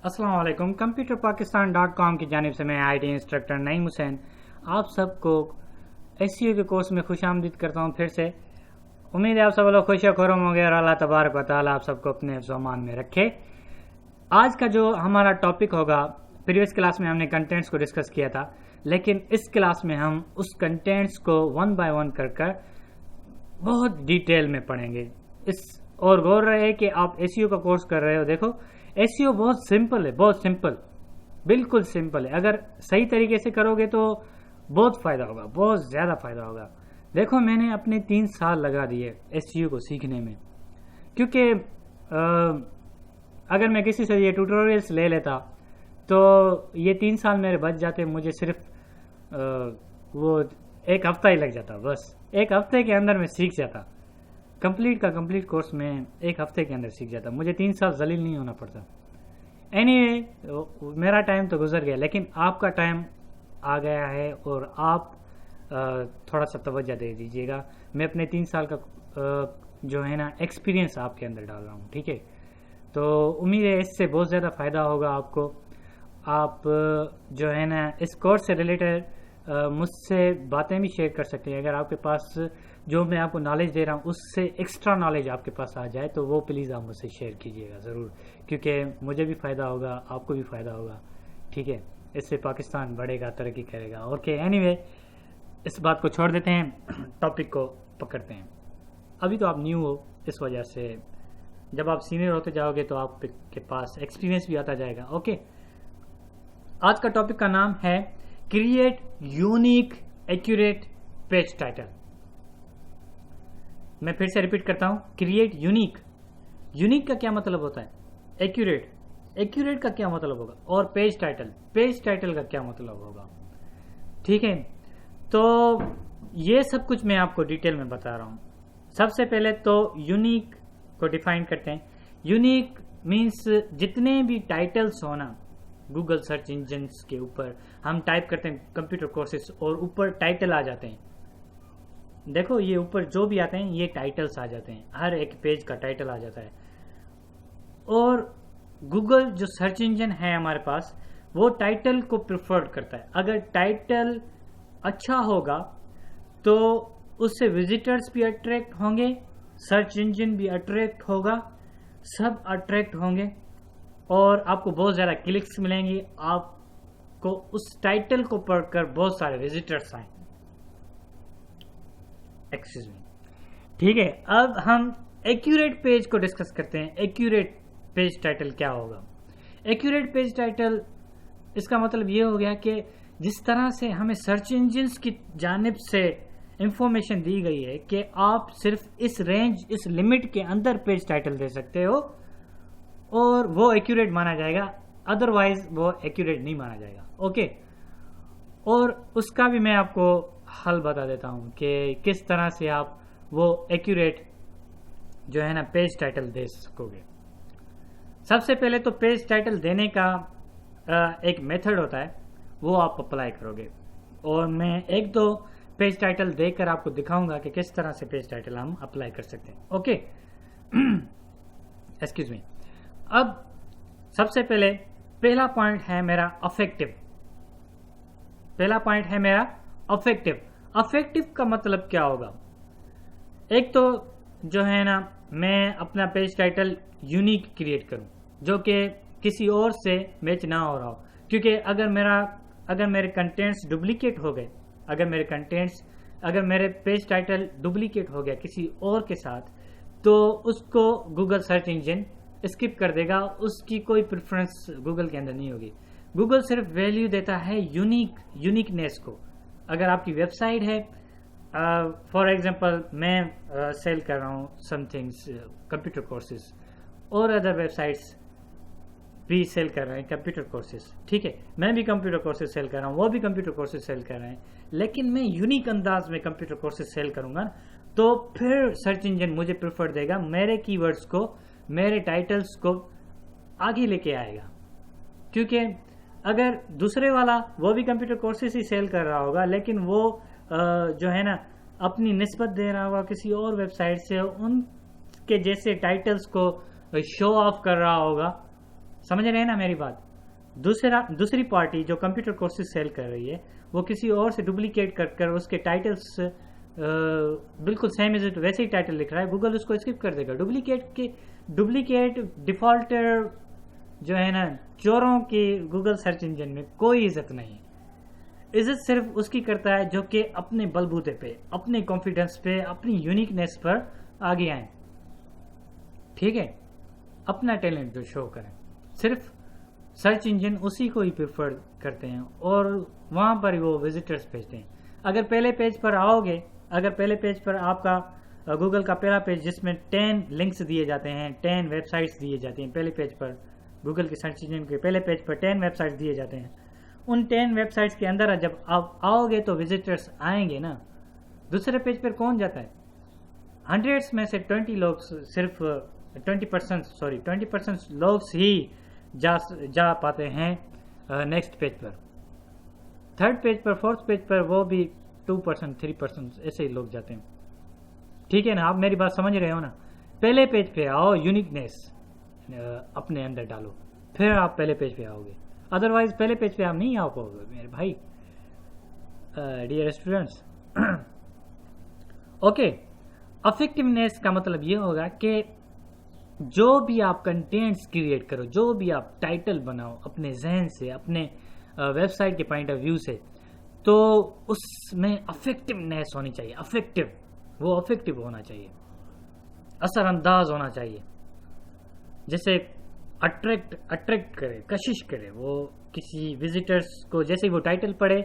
अस्सलाम वालेकुम। computerpakistan.com की जानिब से मैं आईटी इंस्ट्रक्टर नईम हुसैन आप सबको एसईओ के कोर्स में खुशामदीद करता हूँ। फिर से उम्मीद है आप सब लोग खुश खुरम होंगे और अल्लाह तबारक व तआला आप सबको अपने हिफ्ज़-ओ-अमान में रखे। आज का जो हमारा टॉपिक होगा, प्रीवियस क्लास में हमने कंटेंट्स को डिस्कस किया था, लेकिन इस क्लास में हम उस कंटेंट्स को वन बाय वन कर बहुत डिटेल में पढ़ेंगे। इस और गौर रहे कि आप एसईओ का कोर्स कर रहे हो। देखो, एसईओ बहुत सिंपल है, बहुत सिंपल, बिल्कुल सिंपल है। अगर सही तरीके से करोगे तो बहुत फ़ायदा होगा, बहुत ज़्यादा फ़ायदा होगा। देखो, मैंने अपने 3 साल लगा दिए एसईओ को सीखने में, क्योंकि अगर मैं किसी से ये ट्यूटोरियल्स ले लेता तो ये 3 साल मेरे बच जाते। मुझे सिर्फ वो 1 हफ्ता ही लग जाता, बस 1 हफ्ते के अंदर मैं सीख जाता। कंप्लीट का कंप्लीट कोर्स में 1 हफ्ते के अंदर सीख जाता, मुझे 3 साल जलील नहीं होना पड़ता। एनीवे, मेरा टाइम तो गुजर गया, लेकिन आपका टाइम आ गया है और आप थोड़ा सा तवज्जो दे दीजिएगा। मैं अपने 3 साल का जो है ना एक्सपीरियंस आपके अंदर डाल रहा हूँ, ठीक है। तो उम्मीद है इससे बहुत ज़्यादा फ़ायदा होगा आपको। आप जो है ना इस कोर्स से रिलेटेड मुझसे बातें भी शेयर कर सकते हैं। अगर आपके पास जो मैं आपको नॉलेज दे रहा हूँ उससे एक्स्ट्रा नॉलेज आपके पास आ जाए तो वो प्लीज़ आप मुझसे शेयर कीजिएगा ज़रूर, क्योंकि मुझे भी फ़ायदा होगा, आपको भी फ़ायदा होगा, ठीक है। इससे पाकिस्तान बढ़ेगा, तरक्की करेगा। ओके, एनीवे, इस बात को छोड़ देते हैं, टॉपिक को पकड़ते हैं। अभी तो आप न्यू हो, इस वजह से जब आप सीनियर होते जाओगे तो आपके पास एक्सपीरियंस भी आता जाएगा। ओके, आज का टॉपिक का नाम है create unique accurate page title. मैं फिर से रिपीट करता हूं, क्रिएट यूनिक। यूनिक का क्या मतलब होता है? एक्यूरेट, एक्यूरेट का क्या मतलब होगा? और पेज टाइटल, पेज टाइटल का क्या मतलब होगा? ठीक है, तो ये सब कुछ मैं आपको डिटेल में बता रहा हूं। सबसे पहले तो यूनिक को डिफाइन करते हैं। यूनिक मीन्स जितने भी टाइटल्स हो ना गूगल सर्च इंजन के ऊपर, हम टाइप करते हैं कंप्यूटर कोर्सेज और ऊपर टाइटल आ जाते हैं। देखो, ये ऊपर जो भी आते हैं ये टाइटल्स आ जाते हैं, हर एक पेज का टाइटल आ जाता है। और गूगल जो सर्च इंजन है हमारे पास, वो टाइटल को प्रिफर करता है। अगर टाइटल अच्छा होगा तो उससे विजिटर्स भी अट्रैक्ट होंगे, सर्च इंजन भी अट्रैक्ट होगा, सब अट्रैक्ट होंगे और आपको बहुत ज़्यादा क्लिक्स मिलेंगे। आपको उस टाइटल को पढ़कर बहुत सारे विजिटर्स आए। एक्सक्यूज मी, ठीक है। अब हम एक्यूरेट पेज को डिस्कस करते हैं। एक्यूरेट पेज टाइटल क्या होगा? एक्यूरेट पेज टाइटल, इसका मतलब ये हो गया कि जिस तरह से हमें सर्च इंजिन्स की जानिब से इंफॉर्मेशन दी गई है कि आप सिर्फ इस रेंज, इस लिमिट के अंदर पेज टाइटल दे सकते हो और वो एक्यूरेट माना जाएगा, अदरवाइज वो एक्यूरेट नहीं माना जाएगा। ओके, और उसका भी मैं आपको हल बता देता हूं कि किस तरह से आप वो एक्यूरेट जो है ना पेज टाइटल दे सकोगे। सबसे पहले तो पेज टाइटल देने का एक मेथड होता है, वो आप अप्लाई करोगे और मैं 1-2 पेज टाइटल देकर आपको दिखाऊंगा कि किस तरह से पेज टाइटल हम अप्लाई कर सकते हैं। Okay, excuse me. अब सबसे पहले पहला पॉइंट है मेरा अफेक्टिव। पहला पॉइंट है मेरा अफेक्टिव। अफेक्टिव का मतलब क्या होगा? एक तो जो है ना, मैं अपना पेज टाइटल यूनिक क्रिएट करूं जो कि किसी और से मैच ना हो रहा हो, क्योंकि अगर मेरे कंटेंट्स डुप्लीकेट हो गए, अगर मेरे पेज टाइटल डुप्लीकेट हो गया किसी और के साथ, तो उसको गूगल सर्च इंजन स्किप कर देगा। उसकी कोई प्रेफरेंस गूगल के अंदर नहीं होगी। गूगल सिर्फ वैल्यू देता है यूनिकनेस को। अगर आपकी वेबसाइट है, फॉर एग्जांपल मैं सेल कर रहा हूँ समथिंग्स कंप्यूटर कोर्सेज, और अदर वेबसाइट्स भी सेल कर रहे हैं कंप्यूटर कोर्सेज, ठीक है। मैं भी कंप्यूटर कोर्सेज सेल कर रहा हूँ, वो भी कंप्यूटर कोर्सेज सेल कर रहे हैं, लेकिन मैं यूनिक अंदाज में कंप्यूटर कोर्सेज सेल करूंगा तो फिर सर्च इंजन मुझे प्रेफर देगा, मेरे कीवर्ड्स को, मेरे टाइटल्स को आगे लेके आएगा। क्योंकि अगर दूसरे वाला वो भी कंप्यूटर कोर्सेज ही सेल कर रहा होगा, लेकिन वो जो है ना अपनी निस्बत दे रहा होगा किसी और वेबसाइट से, उनके जैसे टाइटल्स को शो ऑफ कर रहा होगा, समझ रहे हैं ना मेरी बात। दूसरी पार्टी जो कंप्यूटर कोर्सेज सेल कर रही है वो किसी और से डुप्लीकेट कर उसके टाइटल्स बिल्कुल सेम इज इट वैसे ही टाइटल लिख रहा है, गूगल उसको स्किप कर देगा। डुप्लीकेट डिफॉल्टर जो है ना, चोरों की गूगल सर्च इंजन में कोई इज्जत नहीं है। इज्जत सिर्फ उसकी करता है जो कि अपने बलबूते पे, अपने कॉन्फिडेंस पे, अपनी यूनिकनेस पर आगे आए, ठीक है, अपना टैलेंट जो शो करें। सिर्फ सर्च इंजन उसी को ही प्रेफर करते हैं और वहां पर ही वो विजिटर्स भेजते हैं। अगर पहले पेज पर आओगे, अगर पहले पेज पर आपका गूगल का पहला पेज जिसमें 10 लिंक्स दिए जाते हैं, 10 वेबसाइट्स दिए जाती हैं, पहले पेज पर गूगल के सर्च इंजन के पहले पेज पर 10 वेबसाइट्स दिए जाते हैं। उन 10 वेबसाइट्स के अंदर जब आप आओगे तो विजिटर्स आएंगे ना। दूसरे पेज पर कौन जाता है? 100 में से 20 लोग, सिर्फ 20% लोग ही जा पाते हैं नेक्स्ट पेज पर। थर्ड पेज पर, फोर्थ पेज पर वो भी 2%, 3% ऐसे ही लोग जाते हैं, ठीक है ना। आप मेरी बात समझ रहे हो ना। पहले पेज पे आओ, यूनिकनेस अपने अंदर डालो, फिर आप पहले पेज पे आओगे। अदरवाइज पहले पेज पे आप नहीं आ पाओगे मेरे भाई, डियर स्टूडेंट्स। ओके, अफेक्टिवनेस का मतलब ये होगा कि जो भी आप कंटेंट्स क्रिएट करो, जो भी आप टाइटल बनाओ अपने जहन से, अपने वेबसाइट के पॉइंट ऑफ व्यू से, तो उसमें अफेक्टिवनेस होनी चाहिए। अफेक्टिव, वो अफेक्टिव होना चाहिए, असरअंदाज होना चाहिए, जैसे अट्रैक्ट करे, कशिश करे वो किसी विजिटर्स को। जैसे वो टाइटल पढ़े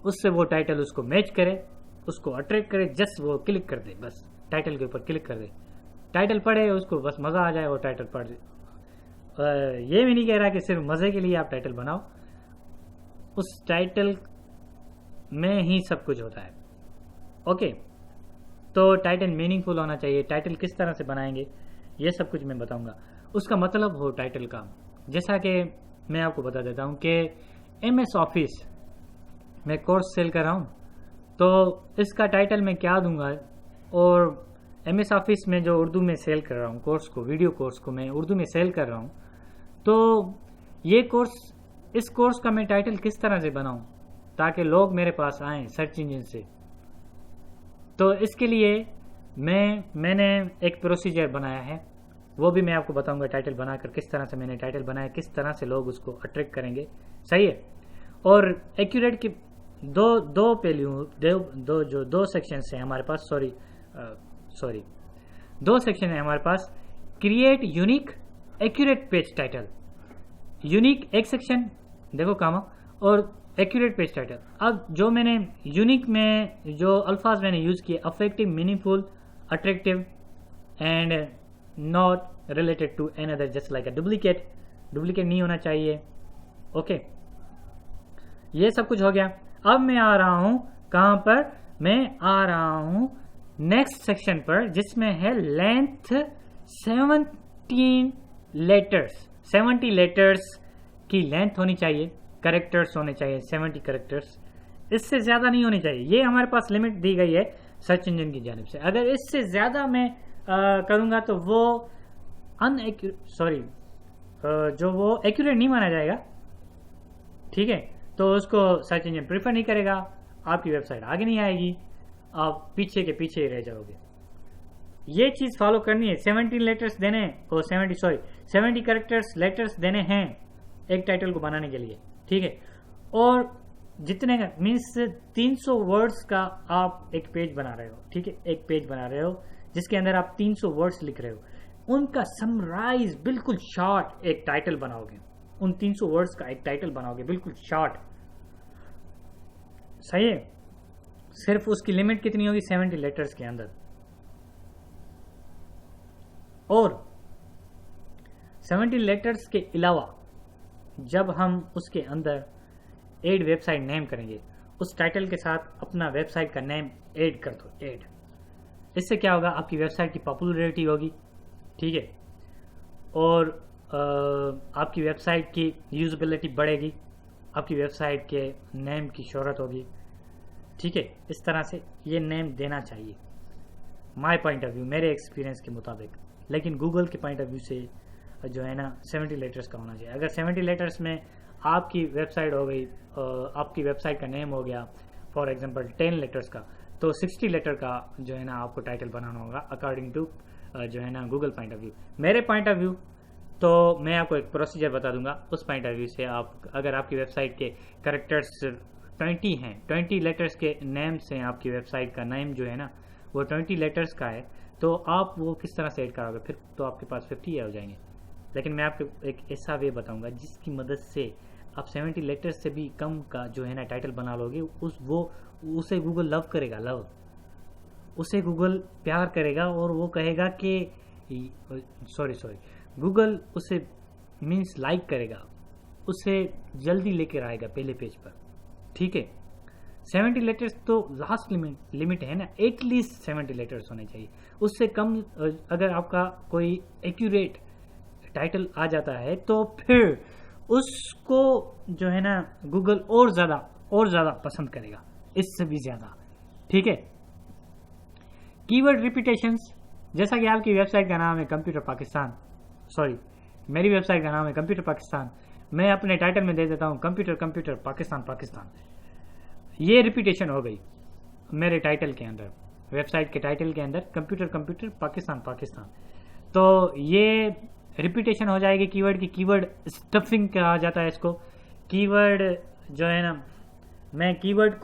उससे वो टाइटल उसको मैच करे, उसको अट्रैक्ट करे, जस्ट वो क्लिक कर दे, बस टाइटल के ऊपर क्लिक कर दे, टाइटल पढ़े उसको बस मज़ा आ जाए, वो टाइटल पढ़ दे। ये भी नहीं कह रहा कि सिर्फ मज़े के लिए आप टाइटल बनाओ, उस टाइटल में ही सब कुछ होता है। ओके, तो टाइटल मीनिंगफुल होना चाहिए। टाइटल किस तरह से बनाएंगे ये सब कुछ मैं बताऊंगा। उसका मतलब हो टाइटल का, जैसा कि मैं आपको बता देता हूं कि MS ऑफिस में कोर्स सेल कर रहा हूं, तो इसका टाइटल मैं क्या दूंगा। और MS ऑफिस में जो उर्दू में सेल कर रहा हूं कोर्स को, वीडियो कोर्स को मैं उर्दू में सेल कर रहा हूं, तो ये कोर्स, इस कोर्स का मैं टाइटल किस तरह से बनाऊं ताकि लोग मेरे पास आएं सर्च इंजन से। तो इसके लिए मैंने एक प्रोसीजर बनाया है, वो भी मैं आपको बताऊंगा टाइटल बनाकर किस तरह से मैंने टाइटल बनाया, किस तरह से लोग उसको अट्रैक्ट करेंगे, सही है। और एक्यूरेट के दो पहलू, दो सेक्शन है हमारे पास, दो सेक्शन है हमारे पास। Create unique accurate page title, unique एक सेक्शन देखो कामा, और एक्यूरेट पेज टाइटल। अब जो मैंने यूनिक में जो अल्फाज मैंने यूज किए, affective, meaningful, attractive and not related to another, just like a duplicate नहीं होना चाहिए। ओके, ये सब कुछ हो गया। अब मैं आ रहा हूं कहां पर? मैं आ रहा हूं नेक्स्ट सेक्शन पर, जिसमें है लेंथ 70 लेटर्स की लेंथ होनी चाहिए, कैरेक्टर्स होने चाहिए 70 कैरेक्टर्स, इससे ज्यादा नहीं होनी चाहिए। ये हमारे पास लिमिट दी गई है सर्च इंजन की जानिब से। अगर इससे ज्यादा मैं करूंगा तो वो जो वो एक्यूरेट नहीं माना जाएगा, ठीक है। तो उसको सर्च इंजन प्रेफर नहीं करेगा, आपकी वेबसाइट आगे नहीं आएगी, आप पीछे के पीछे ही रह जाओगे। ये चीज फॉलो करनी है। 70 लेटर्स देने और 70 कैरेक्टर्स लेटर्स देने हैं एक टाइटल को बनाने के लिए, ठीक है। और जितने का मीन्स 300 वर्ड्स का आप एक पेज बना रहे हो, ठीक है, एक पेज बना रहे हो जिसके अंदर आप 300 वर्ड्स लिख रहे हो, उनका समराइज बिल्कुल शॉर्ट एक टाइटल बनाओगे, उन 300 वर्ड्स का एक टाइटल बनाओगे बिल्कुल शॉर्ट, सही है। सिर्फ उसकी लिमिट कितनी होगी? 70 लेटर्स के अंदर। और 70 लेटर्स के अलावा जब हम उसके अंदर एड वेबसाइट नेम करेंगे, उस टाइटल के साथ अपना वेबसाइट का नेम ऐड कर दो, ऐड। इससे क्या होगा? आपकी वेबसाइट की पॉपुलैरिटी होगी, ठीक है, और आपकी वेबसाइट की यूजेबिलिटी बढ़ेगी, आपकी वेबसाइट के नेम की शोहरत होगी, ठीक है। इस तरह से ये नेम देना चाहिए, माय पॉइंट ऑफ व्यू, मेरे एक्सपीरियंस के मुताबिक। लेकिन गूगल के पॉइंट ऑफ व्यू से जो है ना 70 लेटर्स का होना चाहिए। अगर 70 लेटर्स में आपकी वेबसाइट हो गई, आपकी वेबसाइट का नेम हो गया फॉर एग्जांपल 10 लेटर्स का, तो 60 लेटर का जो है ना आपको टाइटल बनाना होगा अकॉर्डिंग टू जो है ना गूगल पॉइंट ऑफ व्यू। मेरे पॉइंट ऑफ व्यू तो मैं आपको एक प्रोसीजर बता दूंगा, उस पॉइंट ऑफ व्यू से आप अगर आपकी वेबसाइट के कैरेक्टर्स 20 हैं, 20 लेटर्स के नेम से आपकी वेबसाइट का नेम जो है ना वो 20 लेटर्स का है, तो आप वो किस तरह से ऐड करोगे, फिर तो आपके पास 50 हो जाएंगे। लेकिन मैं आपको एक ऐसा वे बताऊंगा जिसकी मदद से आप 70 लेटर्स से भी कम का जो है ना टाइटल बना लोगे, उसे गूगल लव करेगा, लव उसे गूगल प्यार करेगा और वो कहेगा कि सॉरी गूगल उसे मीन्स लाइक करेगा, उसे जल्दी लेकर आएगा पहले पेज पर। ठीक है, 70 लेटर्स तो लास्ट लिमिट है ना, एटलीस्ट 70 लेटर्स होने चाहिए। उससे कम अगर आपका कोई एक्यूरेट टाइटल आ जाता है तो फिर उसको जो है ना गूगल और ज़्यादा पसंद करेगा, इससे भी ज़्यादा। ठीक है, कीवर्ड रिपीटेशंस, जैसा कि आपकी वेबसाइट का नाम है कंप्यूटर पाकिस्तान, सॉरी मेरी वेबसाइट का नाम है कंप्यूटर पाकिस्तान, मैं अपने टाइटल में दे देता हूँ कंप्यूटर पाकिस्तान। ये रिपीटेशन हो गई मेरे टाइटल के अंदर, वेबसाइट के टाइटल के अंदर कंप्यूटर पाकिस्तान। तो ये रिपीटेशन हो जाएगी कीवर्ड की, कीवर्ड स्टफिंग कहा जाता है इसको। कीवर्ड जो है ना, मैं कीवर्ड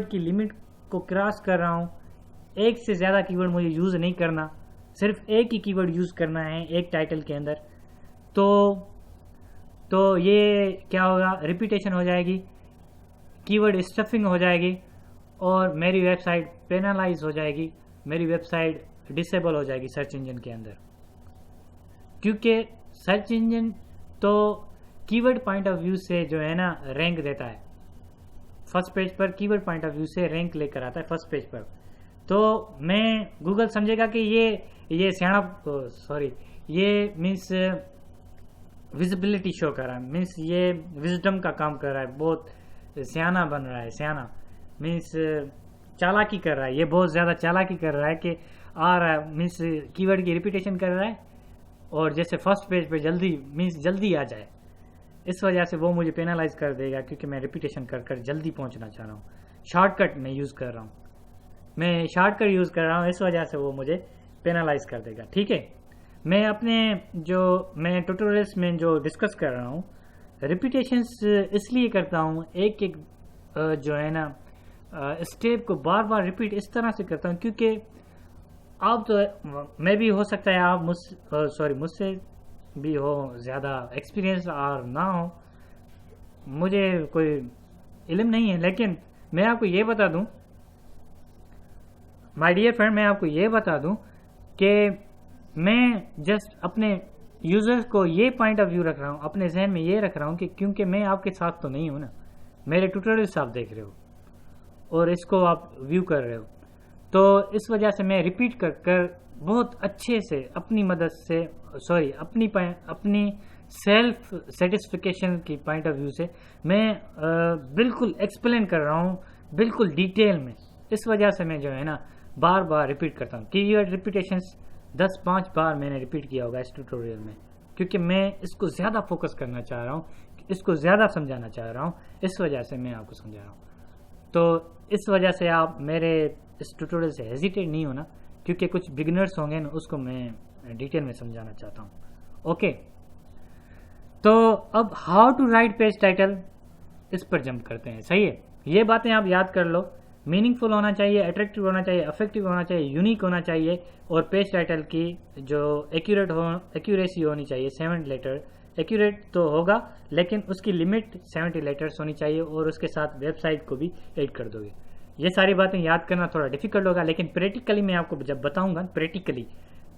की लिमिट को क्रॉस कर रहा हूँ, एक से ज़्यादा कीवर्ड मुझे यूज़ नहीं करना, सिर्फ एक ही कीवर्ड यूज़ करना है एक टाइटल के अंदर। तो ये क्या होगा, रिपीटेशन हो जाएगी, कीवर्ड स्टफिंग हो जाएगी और मेरी वेबसाइट पेनलाइज हो जाएगी, मेरी वेबसाइट डिसेबल हो जाएगी सर्च इंजन के अंदर। क्योंकि सर्च इंजन तो कीवर्ड पॉइंट ऑफ व्यू से जो है ना रैंक देता है, फर्स्ट पेज पर कीवर्ड पॉइंट ऑफ व्यू से रैंक लेकर आता है फर्स्ट पेज पर। तो मैं गूगल समझेगा कि ये ये मीन्स विजिबिलिटी शो कर रहा है, मीन्स ये विजडम का काम कर रहा है, बहुत सियाना बन रहा है, सियाना मीन्स चालाकी कर रहा है, ये बहुत ज़्यादा चालाकी कर रहा है कि आ रहा है, मीन्स कीवर्ड की रिपीटेशन कर रहा है और जैसे फर्स्ट पेज पे जल्दी आ जाए, इस वजह से वो मुझे पेनलाइज कर देगा क्योंकि मैं रिपीटेशन कर जल्दी पहुंचना चाह रहा हूँ। शॉर्टकट मैं यूज़ कर रहा हूँ, इस वजह से वो मुझे पेनलाइज कर देगा। ठीक है, मैं ट्यूटोरियल्स में जो डिस्कस कर रहा हूँ, रिपीटेशंस इसलिए करता हूँ, एक जो है ना स्टेप को बार बार रिपीट इस तरह से करता हूँ क्योंकि आप तो मैं भी हो सकता है आप मुझसे भी हो ज़्यादा एक्सपीरियंस और ना हो, मुझे कोई इल्म नहीं है, लेकिन मैं आपको ये बता दूं माय डियर फ्रेंड, मैं आपको ये बता दूं कि मैं जस्ट अपने यूजर्स को ये पॉइंट ऑफ व्यू रख रहा हूँ, अपने जहन में ये रख रहा हूँ कि क्योंकि मैं आपके साथ तो नहीं हूँ ना, मेरे ट्यूटोरियल्स आप देख रहे हो और इसको आप व्यू कर रहे हो, तो इस वजह से मैं रिपीट कर बहुत अच्छे से अपनी मदद से अपनी सेल्फ सेटिस्फिकेशन की पॉइंट ऑफ व्यू से मैं बिल्कुल एक्सप्लेन कर रहा हूँ, बिल्कुल डिटेल में। इस वजह से मैं जो है ना बार बार रिपीट करता हूँ। कीवर्ड रिपीटेशंस 10-5 बार मैंने रिपीट किया होगा इस ट्यूटोरियल में, क्योंकि मैं इसको ज़्यादा फोकस करना चाह रहा हूँ, इसको ज़्यादा समझाना चाह रहा हूँ, इस वजह से मैं आपको समझा रहा हूँ। तो इस वजह से आप मेरे इस ट्यूटोरियल से हेजिटेट नहीं होना, क्योंकि कुछ बिगिनर्स होंगे ना, उसको मैं डिटेल में समझाना चाहता हूँ। ओके, तो अब how to write page title, इस पर जंप करते हैं। सही है, ये बातें आप याद कर लो, मीनिंगफुल होना चाहिए, अट्रैक्टिव होना चाहिए, अफेक्टिव होना चाहिए, यूनिक होना चाहिए और पेज टाइटल की जो एक्यूरेसी होनी चाहिए 7 लेटर। एक्यूरेट तो होगा लेकिन उसकी लिमिट 70 लेटर्स होनी चाहिए और उसके साथ वेबसाइट को भी ऐड कर दोगे। ये सारी बातें याद करना थोड़ा डिफिकल्ट होगा, लेकिन प्रैक्टिकली मैं आपको जब बताऊंगा प्रैक्टिकली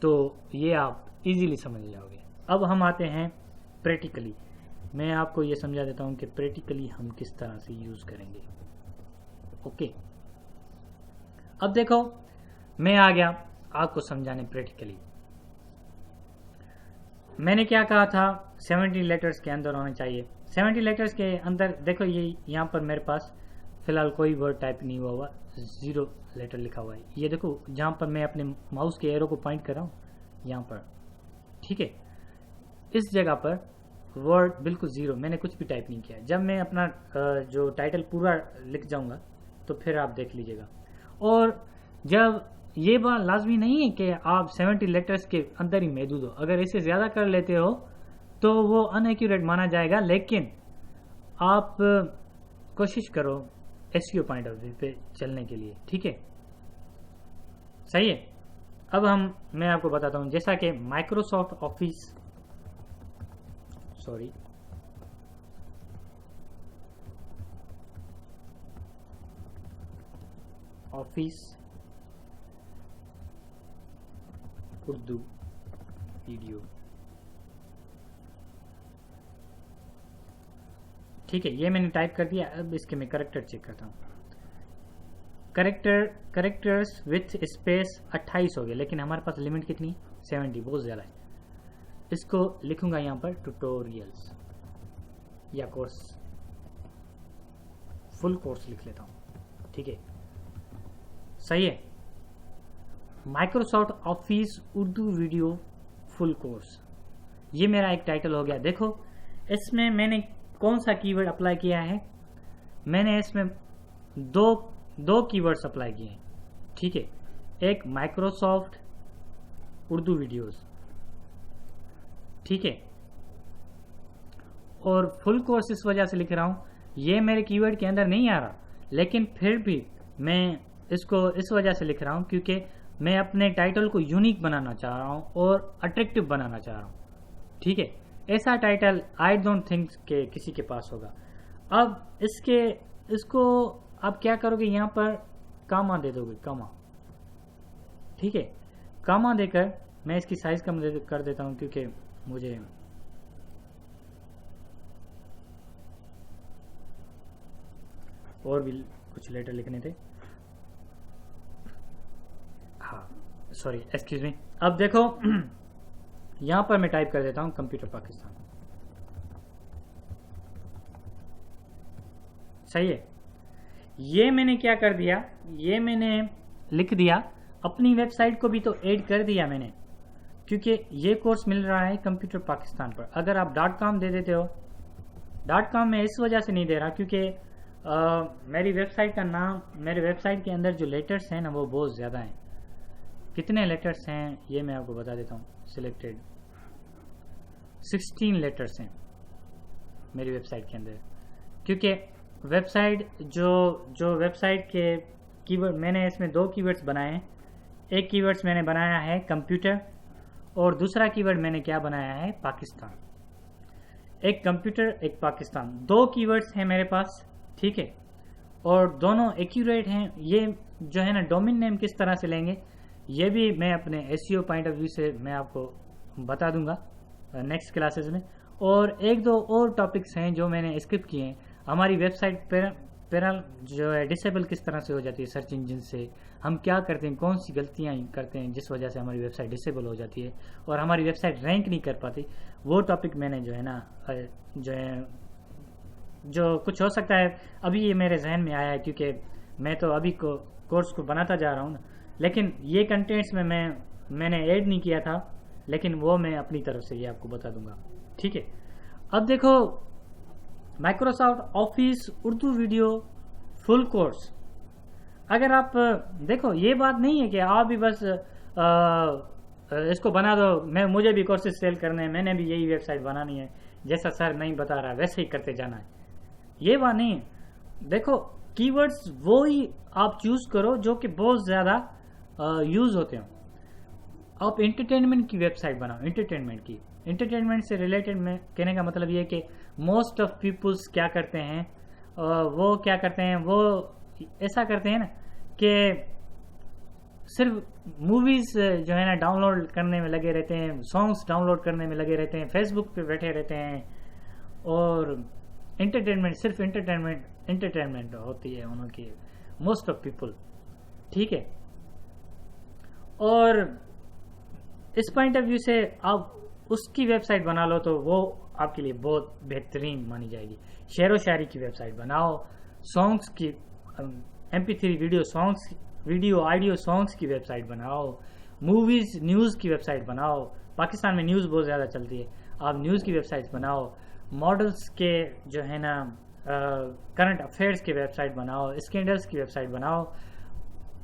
तो ये आप इजीली समझ जाओगे। अब हम आते हैं प्रैक्टिकली, मैं आपको ये समझा देता हूँ कि प्रैक्टिकली हम किस तरह से यूज़ करेंगे। ओके, अब देखो मैं आ गया आपको समझाने प्रैक्टिकली। मैंने क्या कहा था, 70 लेटर्स के अंदर होने चाहिए। 70 लेटर्स के अंदर देखो, ये यहाँ पर मेरे पास फिलहाल कोई वर्ड टाइप नहीं हुआ 0 लेटर लिखा हुआ है। ये देखो जहाँ पर मैं अपने माउस के एरो को पॉइंट कर रहा हूँ यहाँ पर, ठीक है। इस जगह पर वर्ड बिल्कुल ज़ीरो, मैंने कुछ भी टाइप नहीं किया। जब मैं अपना जो टाइटल पूरा लिख जाऊंगा तो फिर आप देख लीजिएगा। और जब ये बात लाजमी नहीं है कि आप 70 लेटर्स के अंदर ही महदूद हो, अगर इससे ज़्यादा कर लेते हो तो वो अनएक्यूरेट माना जाएगा। लेकिन आप कोशिश करो एसईओ पॉइंट ऑफ व्यू पे चलने के लिए, ठीक है, सही है। अब मैं आपको बताता हूं, जैसा कि माइक्रोसॉफ्ट ऑफिस उर्दू वीडियो, ठीक है, ये मैंने टाइप कर दिया। अब इसके मैं करेक्टर चेक करता हूँ। करेक्टर्स विथ स्पेस 28 हो गए, लेकिन हमारे पास लिमिट कितनी, 70, बहुत ज़्यादा है। इसको लिखूंगा यहाँ पर ट्यूटोरियल्स या कोर्स, फुल कोर्स लिख लेता हूँ, ठीक है, सही है। Microsoft office Urdu video full course, ये मेरा एक टाइटल हो गया। देखो इसमें मैंने कौन सा कीवर्ड अप्लाई किया है, मैंने इसमें दो कीवर्ड्स अप्लाई किए हैं, ठीक है। एक माइक्रोसॉफ्ट उर्दू वीडियोस, ठीक है, और फुल कोर्स इस वजह से लिख रहा हूं, ये मेरे कीवर्ड के अंदर नहीं आ रहा, लेकिन फिर भी मैं इसको इस वजह से लिख रहा हूं क्योंकि मैं अपने टाइटल को यूनिक बनाना चाह रहा हूं और अट्रैक्टिव बनाना चाह रहा हूं, ठीक है। ऐसा टाइटल आई डोंट थिंक के किसी के पास होगा। अब इसको आप क्या करोगे, यहां पर कामा दे दोगे, कामा, ठीक है। कामा देकर मैं इसकी साइज कम कर देता हूं क्योंकि मुझे और भी कुछ लेटर लिखने थे। हाँ सॉरी, एक्सक्यूज मी। अब देखो यहां पर मैं टाइप कर देता हूं कंप्यूटर पाकिस्तान, सही है। ये मैंने क्या कर दिया, ये मैंने लिख दिया, अपनी वेबसाइट को भी तो ऐड कर दिया मैंने, क्योंकि ये कोर्स मिल रहा है कंप्यूटर पाकिस्तान पर। अगर आप .com दे देते हो, .com में इस वजह से नहीं दे रहा क्योंकि मेरी वेबसाइट का नाम, मेरे वेबसाइट के अंदर जो लेटर्स हैं ना वो बहुत ज़्यादा हैं। कितने लेटर्स हैं ये मैं आपको बता देता हूँ। सिलेक्टेड 16 लेटर्स हैं मेरी वेबसाइट के अंदर, क्योंकि वेबसाइट जो वेबसाइट के कीवर्ड मैंने इसमें 2 कीवर्ड्स बनाए हैं। एक कीवर्ड्स मैंने बनाया है कंप्यूटर और दूसरा कीवर्ड मैंने क्या बनाया है, पाकिस्तान। एक कंप्यूटर एक पाकिस्तान, 2 कीवर्ड्स हैं मेरे पास, ठीक है, और दोनों एक्यूरेट हैं। ये जो है ना डोमेन नेम किस तरह से लेंगे ये भी मैं अपने एसईओ पॉइंट ऑफ व्यू से मैं आपको बता दूंगा नेक्स्ट क्लासेस में। और 1-2 और टॉपिक्स हैं जो मैंने स्किप किए हैं। हमारी वेबसाइट पैरल जो है डिसेबल किस तरह से हो जाती है सर्च इंजन से, हम क्या करते हैं, कौन सी गलतियां करते हैं जिस वजह से हमारी वेबसाइट डिसेबल हो जाती है और हमारी वेबसाइट रैंक नहीं कर पाती, वो टॉपिक मैंने जो है ना जो कुछ हो सकता है अभी ये मेरे जहन में आया है क्योंकि मैं तो अभी कोर्स को बनाता जा रहा हूँ ना, लेकिन ये कंटेंट्स में मैंने ऐड नहीं किया था, लेकिन वो मैं अपनी तरफ से ये आपको बता दूंगा, ठीक है। अब देखो Microsoft office Urdu video full course, अगर आप देखो ये बात नहीं है कि आप भी बस इसको बना दो, मुझे भी कोर्सेज सेल करने हैं, मैंने भी यही वेबसाइट बनानी है, जैसा सर नहीं बता रहा वैसे ही करते जाना है, ये बात नहीं है। देखो कीवर्ड्स वो ही आप चूज करो जो कि बहुत ज्यादा यूज होते हो। आप एंटरटेनमेंट की वेबसाइट बनाओ, एंटरटेनमेंट से रिलेटेड में कहने का मतलब ये है कि मोस्ट ऑफ पीपुल्स क्या करते हैं, वो ऐसा करते हैं ना कि सिर्फ मूवीज जो है ना डाउनलोड करने में लगे रहते हैं, सॉन्ग्स डाउनलोड करने में लगे रहते हैं, फेसबुक पे बैठे रहते हैं, और सिर्फ एंटरटेनमेंट होती है उनकी मोस्ट ऑफ पीपल, ठीक है। और इस पॉइंट ऑफ व्यू से आप उसकी वेबसाइट बना लो तो वो आपके लिए बहुत बेहतरीन मानी जाएगी। शेर व शायरी की वेबसाइट बनाओ, सॉन्ग्स की MP3 वीडियो ऑडियो सॉन्ग्स की वेबसाइट बनाओ, मूवीज न्यूज़ की वेबसाइट बनाओ। पाकिस्तान में न्यूज़ बहुत ज़्यादा चलती है, आप न्यूज़ की वेबसाइट्स बनाओ, मॉडल्स के जो है ना करंट अफेयर्स की वेबसाइट बनाओ, स्कैंडल्स की वेबसाइट बनाओ,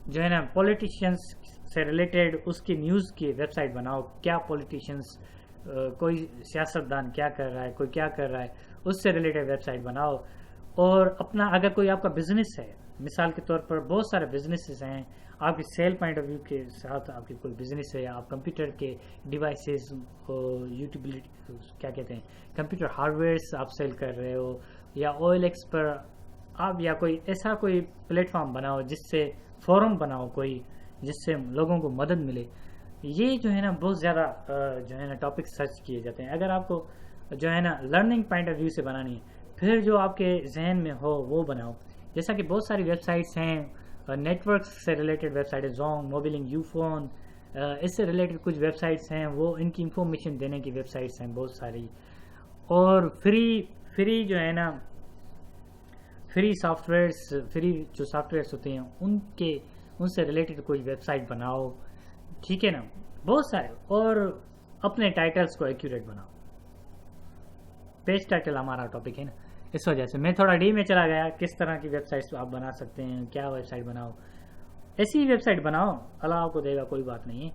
जो है ना पॉलिटिशियंस से रिलेटेड उसकी न्यूज़ की वेबसाइट बनाओ, क्या पॉलिटिशियंस कोई सियासतदान क्या कर रहा है, कोई क्या कर रहा है, उससे रिलेटेड वेबसाइट बनाओ। और अपना अगर कोई आपका बिजनेस है, मिसाल के तौर पर बहुत सारे बिजनेसेस हैं, आपकी सेल पॉइंट ऑफ व्यू के साथ आपकी कोई बिजनेस है, या आप कंप्यूटर के डिवाइसेस यूटिलिटी क्या कहते हैं कंप्यूटर हार्डवेयर्स आप सेल कर रहे हो, या OLX पर आप, या कोई ऐसा कोई प्लेटफॉर्म बनाओ जिससे फोरम बनाओ कोई, जिससे लोगों को मदद मिले। ये जो है ना बहुत ज़्यादा जो है ना टॉपिक सर्च किए जाते हैं। अगर आपको जो है ना लर्निंग पॉइंट ऑफ व्यू से बनानी है, फिर जो आपके जहन में हो वो बनाओ। जैसा कि बहुत सारी वेबसाइट्स हैं, नेटवर्क से रिलेटेड वेबसाइट है, जोंग, मोबिलिंग, यूफोन, इससे रिलेटेड कुछ वेबसाइट्स हैं, वो इनकी इंफॉर्मेशन देने की वेबसाइट्स हैं बहुत सारी। और फ्री जो है ना फ्री जो सॉफ्टवेयर्स होते हैं उनसे रिलेटेड कोई वेबसाइट बनाओ, ठीक है ना, बहुत सारे। और अपने टाइटल्स को एक्यूरेट बनाओ। पेज टाइटल हमारा टॉपिक है ना, इस वजह से मैं थोड़ा डी में चला गया, किस तरह की वेबसाइट्स आप बना सकते हैं, क्या वेबसाइट बनाओ। ऐसी वेबसाइट बनाओ, अल्लाह आपको देगा, कोई बात नहीं है,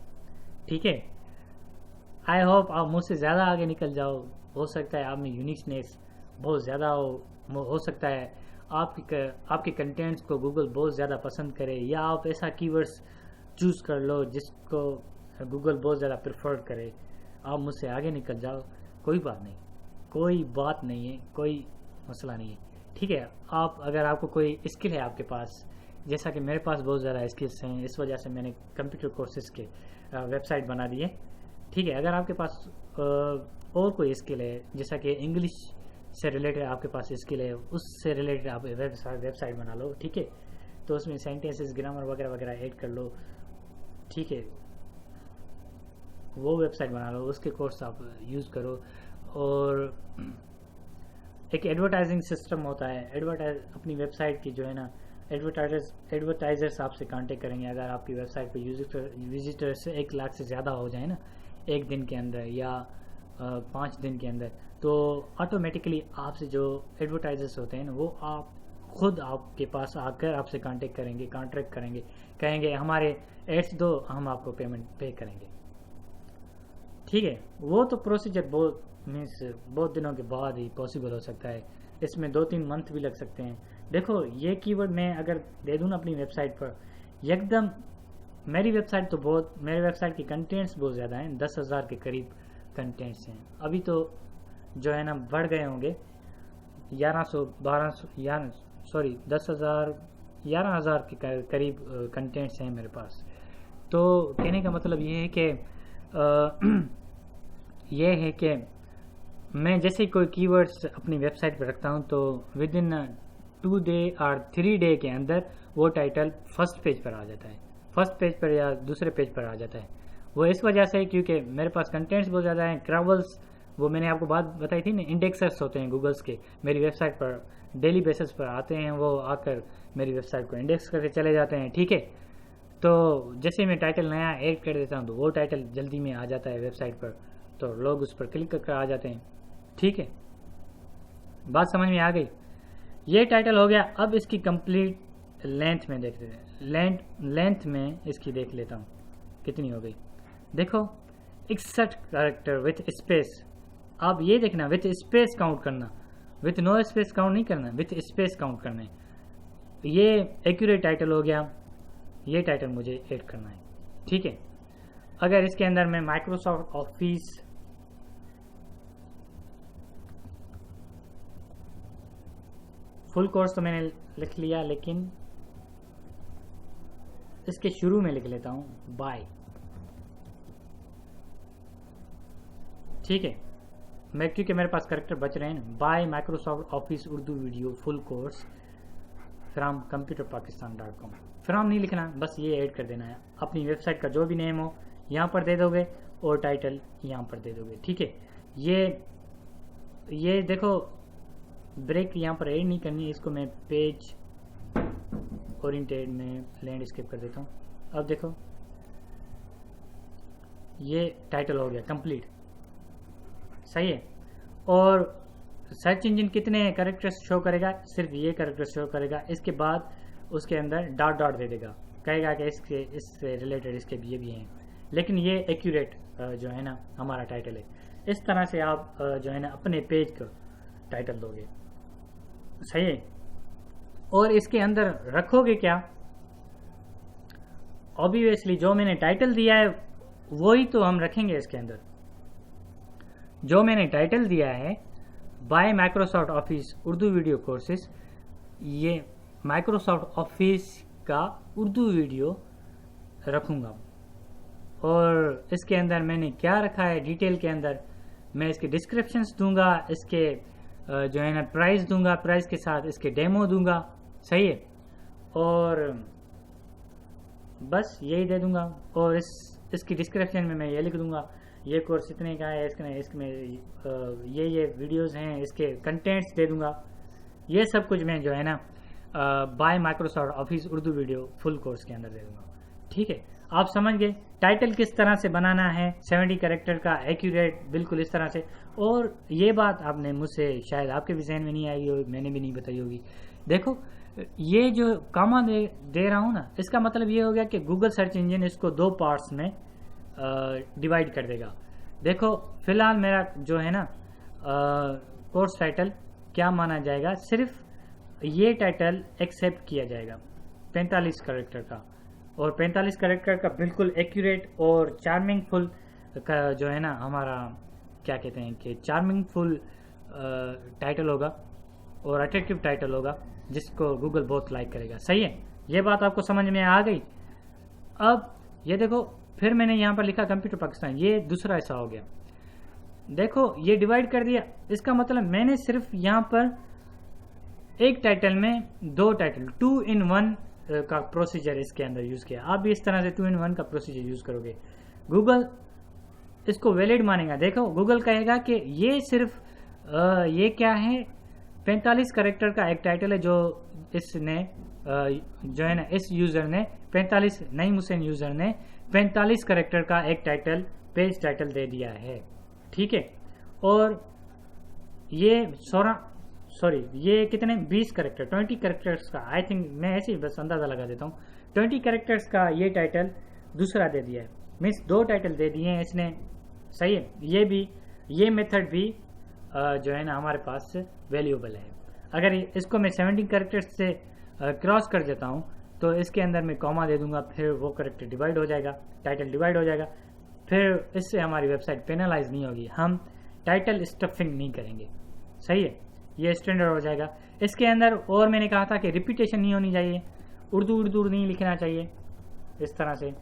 ठीक है। आई होप आप मुझसे ज़्यादा आगे निकल जाओ। हो सकता है आप में यूनिकनेस बहुत ज़्यादा हो सकता है आपके कंटेंट्स को गूगल बहुत ज़्यादा पसंद करे, या आप ऐसा कीवर्ड्स चूज़ कर लो जिसको गूगल बहुत ज़्यादा प्रेफर करे। आप मुझसे आगे निकल जाओ, कोई बात नहीं है, कोई मसला नहीं है, ठीक है। अगर आपको कोई स्किल है आपके पास, जैसा कि मेरे पास बहुत ज़्यादा स्किल्स हैं, इस वजह से मैंने कंप्यूटर कोर्सेज के वेबसाइट बना दी है, ठीक है। अगर आपके पास और कोई स्किल है, जैसा कि इंग्लिश से रिलेटेड आपके पास स्किल है, उससे रिलेटेड आप वेबसाइट बना लो, ठीक है। तो उसमें सेंटेंसेस, ग्रामर वगैरह वगैरह ऐड कर लो, ठीक है, वो वेबसाइट बना लो, उसके कोर्स आप यूज़ करो। और एक एडवर्टाइजिंग सिस्टम होता है, अपनी वेबसाइट की जो है ना एडवर्टाइजर्स आपसे कांटेक्ट करेंगे। अगर आपकी वेबसाइट पे विजिटर्स 1 लाख से ज़्यादा हो जाए ना एक दिन के अंदर, या 5 दिन के अंदर, तो ऑटोमेटिकली आपसे जो एडवर्टाइजर्स होते हैं ना, वो खुद आपके पास आकर आपसे कांटेक्ट करेंगे, कहेंगे हमारे एड्स दो, हम आपको पेमेंट पे करेंगे, ठीक है। वो तो प्रोसीजर बहुत दिनों के बाद ही पॉसिबल हो सकता है, इसमें 2-3 मंथ भी लग सकते हैं। देखो, ये कीवर्ड मैं अगर दे दूँ ना अपनी वेबसाइट पर, एकदम मेरी वेबसाइट की कंटेंट्स बहुत ज़्यादा हैं, 10,000 के करीब कंटेंट्स हैं। अभी तो जो है ना बढ़ गए होंगे, 11,000 के करीब कंटेंट्स हैं मेरे पास। तो कहने का मतलब ये है कि मैं जैसे कोई कीवर्ड्स अपनी वेबसाइट पर रखता हूं, तो विद इन 2 डे और 3 डे के अंदर वो टाइटल फर्स्ट पेज पर आ जाता है, फर्स्ट पेज पर या दूसरे पेज पर आ जाता है। वो इस वजह से क्योंकि मेरे पास कंटेंट्स बहुत ज़्यादा हैं। क्रावल्स, वो मैंने आपको बात बताई थी ना, इंडेक्सर्स होते हैं गूगल्स के, मेरी वेबसाइट पर डेली बेसिस पर आते हैं, वो आकर मेरी वेबसाइट को इंडेक्स करके चले जाते हैं, ठीक है। तो जैसे मैं टाइटल नया ऐड कर देता हूँ, तो वो टाइटल जल्दी में आ जाता है वेबसाइट पर, तो लोग उस पर क्लिक करके आ जाते हैं, ठीक है। बात समझ में आ गई? ये टाइटल हो गया। अब इसकी कंप्लीट लेंथ में देखते हैं, लेंथ में इसकी देख लेता हूँ कितनी हो गई। देखो, 61 कैरेक्टर विथ स्पेस। आप ये देखना, विथ स्पेस काउंट करना, विथ नो स्पेस काउंट नहीं करना, विथ स्पेस काउंट करना है। ये एक्यूरेट टाइटल हो गया, ये टाइटल मुझे ऐड करना है, ठीक है। अगर इसके अंदर मैं माइक्रोसॉफ्ट ऑफिस फुल कोर्स तो मैंने लिख लिया, लेकिन इसके शुरू में लिख लेता हूं बाय, ठीक है। क्योंकि मेरे पास कैरेक्टर बच रहे हैं, bye Microsoft office Urdu video full course from computerpakistan.com। From नहीं लिखना, बस ये ऐड कर देना है। अपनी वेबसाइट का जो भी नेम हो यहाँ पर दे दोगे, और टाइटल यहाँ पर दे दोगे, ठीक है। ये देखो, ब्रेक यहाँ पर ऐड नहीं करनी है, इसको मैं पेज ओरिएंटेड में लैंडस्केप कर देता हूँ। अब देखो, ये टाइटल हो गया कंप्लीट, सही है। और सर्च इंजन कितने कैरेक्टर्स शो करेगा? सिर्फ ये कैरेक्टर्स शो करेगा। इसके बाद उसके अंदर डॉट डॉट दे देगा, कहेगा कि इससे रिलेटेड इसके ये भी हैं, लेकिन ये एक्यूरेट जो है ना हमारा टाइटल है। इस तरह से आप जो है ना अपने पेज का टाइटल दोगे, सही है। और इसके अंदर रखोगे क्या? ऑब्वियसली जो मैंने टाइटल दिया है वही तो हम रखेंगे इसके अंदर। जो मैंने टाइटल दिया है bye Microsoft office Urdu video courses, ये माइक्रोसॉफ्ट ऑफिस का उर्दू वीडियो रखूंगा। और इसके अंदर मैंने क्या रखा है डिटेल के अंदर, मैं इसके डिस्क्रिप्शंस दूंगा, इसके जो है ना प्राइस दूंगा, प्राइस के साथ इसके डेमो दूंगा, सही है। और बस यही दे दूंगा। और इसकी डिस्क्रिप्शन में मैं ये लिख दूंगा ये कोर्स इतने का है, इसमें ये वीडियोस हैं, इसके कंटेंट्स दे दूंगा। ये सब कुछ मैं जो है ना bye Microsoft office Urdu video full course के अंदर दे दूंगा, ठीक है। आप समझ गए टाइटल किस तरह से बनाना है, 70 कैरेक्टर का एक्यूरेट, बिल्कुल इस तरह से। और ये बात आपने मुझसे शायद आपके भी जहन में नहीं आई होगी, मैंने भी नहीं बताई होगी। देखो ये जो कामा दे रहा हूँ ना, इसका मतलब ये हो गया कि गूगल सर्च इंजन इसको 2 पार्ट्स में डिवाइड कर देगा। देखो फिलहाल मेरा जो है ना कोर्स टाइटल क्या माना जाएगा, सिर्फ ये टाइटल एक्सेप्ट किया जाएगा 45 कैरेक्टर का। और 45 कैरेक्टर का बिल्कुल एक्यूरेट और चार्मिंग फुल का जो है ना हमारा क्या कहते हैं कि चार्मिंग फुल टाइटल होगा और अट्रैक्टिव टाइटल होगा जिसको गूगल बहुत लाइक करेगा, सही है। ये बात आपको समझ में आ गई। अब ये देखो फिर मैंने यहाँ पर लिखा कंप्यूटर पाकिस्तान, ये दूसरा ऐसा हो गया। देखो ये डिवाइड कर दिया, इसका मतलब मैंने सिर्फ यहाँ पर एक टाइटल में 2 टाइटल 2 in 1 का प्रोसीजर इसके अंदर यूज किया। आप भी इस तरह से 2 in 1 का प्रोसीजर यूज करोगे, गूगल इसको वैलिड मानेगा। देखो गूगल कहेगा कि ये सिर्फ ये क्या है 45 कैरेक्टर का एक टाइटल है जो इसने जो है ना इस यूजर ने 45 नईम हुसैन यूजर ने 45 कैरेक्टर का एक टाइटल पेज टाइटल दे दिया है, ठीक है। और ये ये कितने 20 कैरेक्टर 20 कैरेक्टर्स का, आई थिंक मैं ऐसे ही बस अंदाजा लगा देता हूँ, 20 कैरेक्टर्स का ये टाइटल दूसरा दे दिया है, मीन्स 2 टाइटल दे दिए हैं इसने, सही है। ये मेथड भी जो है ना हमारे पास वैल्यूएबल है। अगर इसको मैं 17 कैरेक्टर्स से क्रॉस कर देता हूँ तो इसके अंदर मैं कॉमा दे दूंगा, फिर वो कैरेक्टर डिवाइड हो जाएगा, टाइटल डिवाइड हो जाएगा। फिर इससे हमारी वेबसाइट पेनलाइज नहीं होगी, हम टाइटल स्टफिंग नहीं करेंगे, सही है। ये स्टैंडर्ड हो जाएगा। इसके अंदर और मैंने कहा था कि रिपीटेशन नहीं होनी चाहिए, उर्दू नहीं लिखना चाहिए, इस तरह से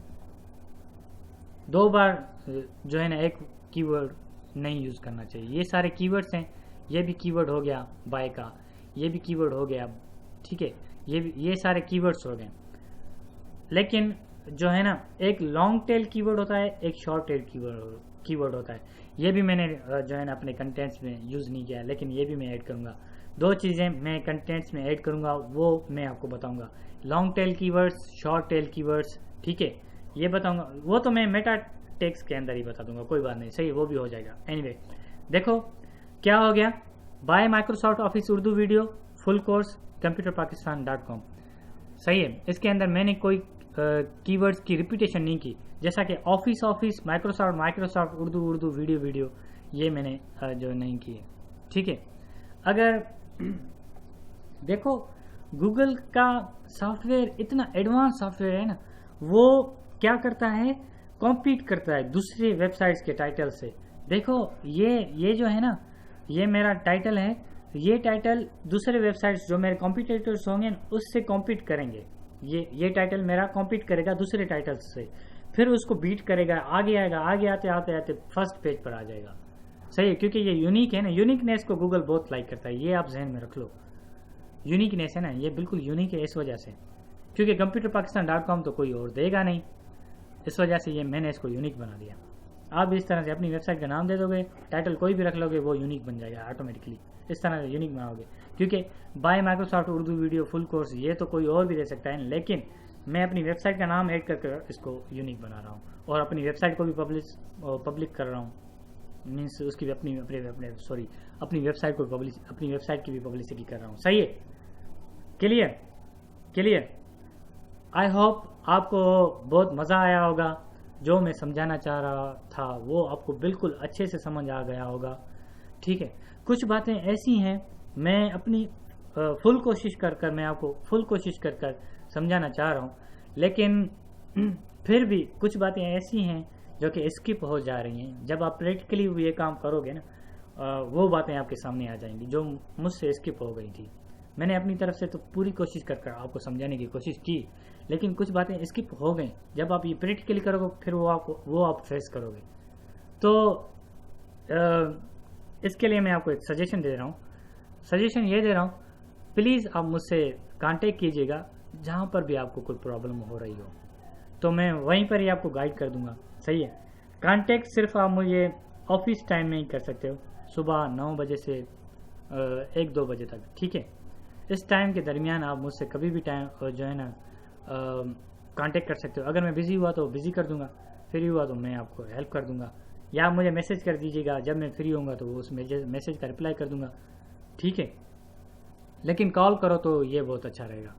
2 बार जो है ना एक कीवर्ड नहीं यूज करना चाहिए। ये सारे कीवर्ड्स हैं, ये भी कीवर्ड हो गया बाय का, ये भी कीवर्ड हो गया, ठीक है। ये सारे कीवर्ड्स हो गए। लेकिन जो है ना एक लॉन्ग टेल कीवर्ड होता है, एक शॉर्ट टेल कीवर्ड होता है। ये भी मैंने जो है ना अपने कंटेंट्स में यूज नहीं किया, लेकिन ये भी मैं ऐड करूंगा। 2 चीजें मैं कंटेंट्स में ऐड करूंगा, वो मैं आपको बताऊंगा, long tail keywords, short tail keywords, ठीक है। ये बताऊंगा, वो तो मैं मेटा टेक्स्ट के अंदर ही बता दूंगा, कोई बात नहीं, सही, वो भी हो जाएगा। एनीवे देखो क्या हो गया, bye Microsoft office Urdu video full course computerpakistan.com, सही है। इसके अंदर मैंने कोई कीवर्ड्स की रिपीटेशन नहीं की, जैसा कि ऑफिस माइक्रोसॉफ्ट उर्दू वीडियो ये मैंने जो नहीं किए, ठीक है। अगर देखो गूगल का सॉफ्टवेयर इतना एडवांस सॉफ्टवेयर है ना, वो क्या करता है, कॉम्पीट करता है दूसरी वेबसाइट्स के टाइटल से। देखो ये जो है ना, ये मेरा टाइटल है, ये टाइटल दूसरे वेबसाइट्स जो मेरे कॉम्पिटिटर्स होंगे उससे कॉम्पीट करेंगे। ये टाइटल मेरा कॉम्पीट करेगा दूसरे टाइटल्स से, फिर उसको बीट करेगा, आगे आएगा, आगे आते फर्स्ट पेज पर आ जाएगा, सही है। क्योंकि ये यूनिक है ना, यूनिकनेस को गूगल बहुत लाइक करता है, ये आप जहन में रख लो। यूनिकनेस है ना, ये बिल्कुल यूनिक है इस वजह से, क्योंकि computerpakistan.com तो कोई और देगा नहीं, इस वजह से ये मैंने इसको यूनिक बना दिया। आप भी इस तरह से अपनी वेबसाइट का नाम दे दोगे, टाइटल कोई भी रख लोगे, वो यूनिक बन जाएगा ऑटोमेटिकली। इस तरह से यूनिक बनाओगे, क्योंकि bye Microsoft Urdu video full course ये तो कोई और भी दे सकता है, लेकिन मैं अपनी वेबसाइट का नाम ऐड करके इसको यूनिक बना रहा हूँ और अपनी वेबसाइट को भी पब्लिक कर रहा हूँ, मीन्स उसकी भी अपनी अपनी वेबसाइट को अपनी वेबसाइट की भी पब्लिसिटी कर रहा हूँ। सही है, क्लियर। आई होप आपको बहुत मज़ा आया होगा। जो मैं समझाना चाह रहा था वो आपको बिल्कुल अच्छे से समझ आ गया होगा। ठीक है, कुछ बातें ऐसी हैं मैं अपनी फुल कोशिश कर मैं आपको फुल कोशिश कर समझाना चाह रहा हूँ, लेकिन फिर भी कुछ बातें ऐसी हैं जो कि स्किप हो जा रही हैं। जब आप प्रैक्टिकली ये काम करोगे ना, वो बातें आपके सामने आ जाएंगी जो मुझसे स्किप हो गई थी। मैंने अपनी तरफ से तो पूरी कोशिश कर आपको समझाने की कोशिश की, लेकिन कुछ बातें स्किप हो गई। जब आप ये प्रैक्टिकली करोगे फिर वो आप फेस करोगे। तो इसके लिए मैं आपको एक सजेशन दे रहा हूँ। सजेशन ये दे रहा हूँ, प्लीज़ आप मुझसे कांटेक्ट कीजिएगा जहाँ पर भी आपको कोई प्रॉब्लम हो रही हो, तो मैं वहीं पर ही आपको गाइड कर दूंगा। सही है, कांटेक्ट सिर्फ आप मुझे ऑफिस टाइम में ही कर सकते हो, सुबह 9 बजे से 1-2 बजे तक। ठीक है, इस टाइम के दरमियान आप मुझसे कभी भी टाइम जो है ना कांटेक्ट कर सकते हो। अगर मैं बिज़ी हुआ तो बिज़ी कर दूंगा, फ्री हुआ तो मैं आपको हेल्प कर दूंगा, या आप मुझे मैसेज कर दीजिएगा। जब मैं फ्री होऊंगा तो उस मैसेज का रिप्लाई कर दूंगा। ठीक है, लेकिन कॉल करो तो ये बहुत अच्छा रहेगा।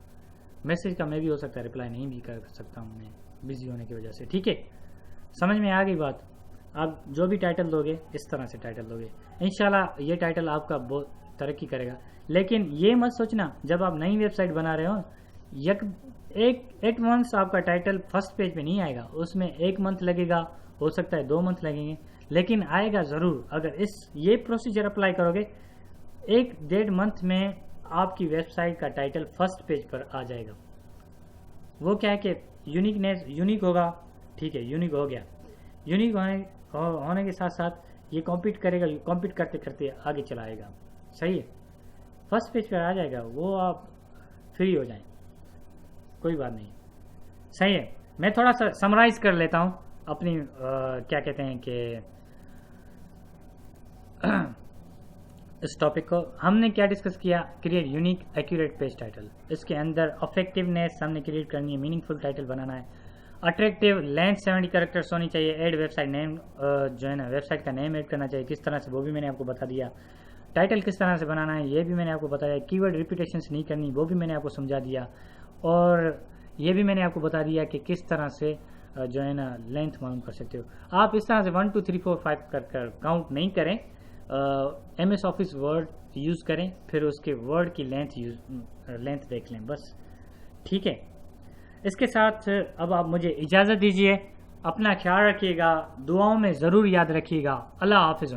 मैसेज का मैं भी हो सकता है रिप्लाई नहीं भी कर सकता हूँ मैं बिजी होने की वजह से। ठीक है, समझ में आ गई बात। आप जो भी टाइटल दोगे इस तरह से टाइटल दोगे, इंशाल्लाह ये टाइटल आपका बहुत तरक्की करेगा। लेकिन ये मत सोचना जब आप नई वेबसाइट बना रहे हो एक मंथ आपका टाइटल फर्स्ट पेज पे नहीं आएगा, उसमें 1 मंथ लगेगा, हो सकता है 2 मंथ लगेंगे, लेकिन आएगा ज़रूर। अगर ये प्रोसीजर अप्लाई करोगे 1-1.5 मंथ में आपकी वेबसाइट का टाइटल फर्स्ट पेज पर आ जाएगा। वो क्या है कि यूनिक होगा। ठीक है, यूनिक हो गया। यूनिक होने के साथ साथ ये कॉम्पीट करेगा, कॉम्पीट करते करते आगे चला आएगा। सही है, फर्स्ट पेज पर आ जाएगा, वो आप फ्री हो जाएं, कोई बात नहीं। सही है, मैं थोड़ा सा समराइज कर लेता हूँ अपनी क्या कहते हैं कि इस टॉपिक को। हमने क्या डिस्कस किया, create unique accurate page title. इसके अंदर इफेक्टिवनेस हमने क्रिएट करनी है, मीनिंगफुल टाइटल बनाना है, अट्रैक्टिव लेंथ 70 कैरेक्टर्स होनी चाहिए, ऐड वेबसाइट नेम जो है ना वेबसाइट का नेम ऐड करना चाहिए किस तरह से, वो भी मैंने आपको बता दिया। टाइटल किस तरह से बनाना है ये भी मैंने आपको बताया। कीवर्ड रिपीटेशंस नहीं करनी वो भी मैंने आपको समझा दिया, और ये भी मैंने आपको बता दिया कि किस तरह से जो है ना लेंथ मालूम कर सकते हो। आप इस तरह से 1 2 3 4 5 कर काउंट नहीं करें। MS ऑफिस वर्ड यूज़ करें, फिर उसके वर्ड की लेंथ देख लें बस। ठीक है, इसके साथ अब आप मुझे इजाज़त दीजिए। अपना ख्याल रखिएगा, दुआओं में ज़रूर याद रखिएगा। अल्लाह हाफिज़।